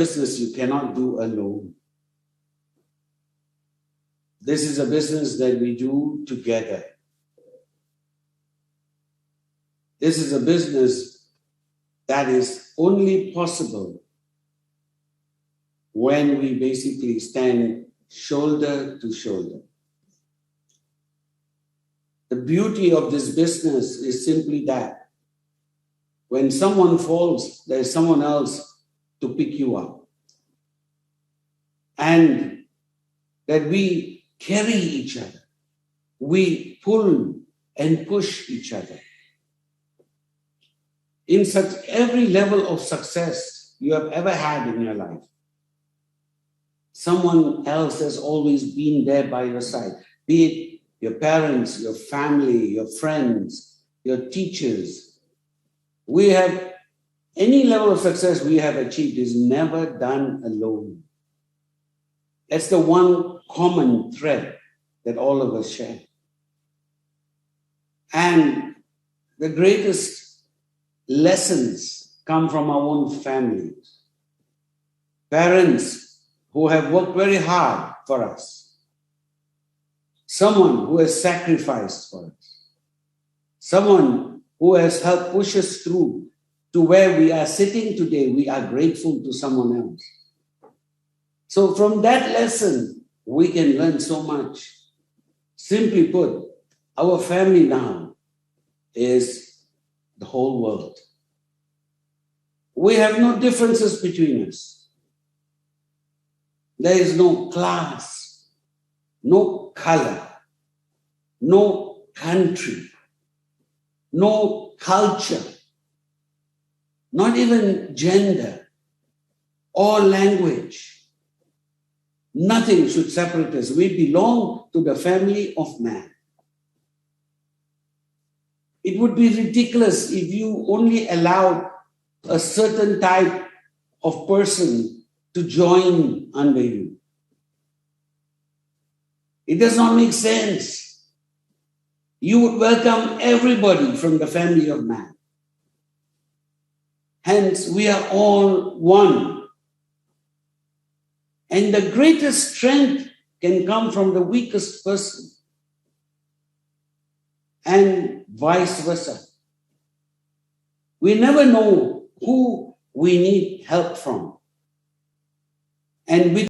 business you cannot do alone. This is a business that we do together. This is a business that is only possible when we basically stand shoulder to shoulder. The beauty of this business is simply that when someone falls, there's someone else to pick you up. And that we carry each other. We pull and push each other. In such every level of success you have ever had in your life, someone else has always been there by your side, be it your parents, your family, your friends, your teachers. Any level of success we have achieved is never done alone. That's the one common thread that all of us share. And the greatest lessons come from our own families. Parents who have worked very hard for us. Someone who has sacrificed for us. Someone who has helped push us through to where we are sitting today. We are grateful to someone else. So from that lesson, we can learn so much. Simply put, our family now is the whole world. We have no differences between us. There is no class, no color, no country, no culture, not even gender or language. Nothing should separate us. We belong to the family of man. It would be ridiculous if you only allowed a certain type of person to join under you. It does not make sense. You would welcome everybody from the family of man. Hence, we are all one. And the greatest strength can come from the weakest person. And vice versa. We never know who we need help from. And with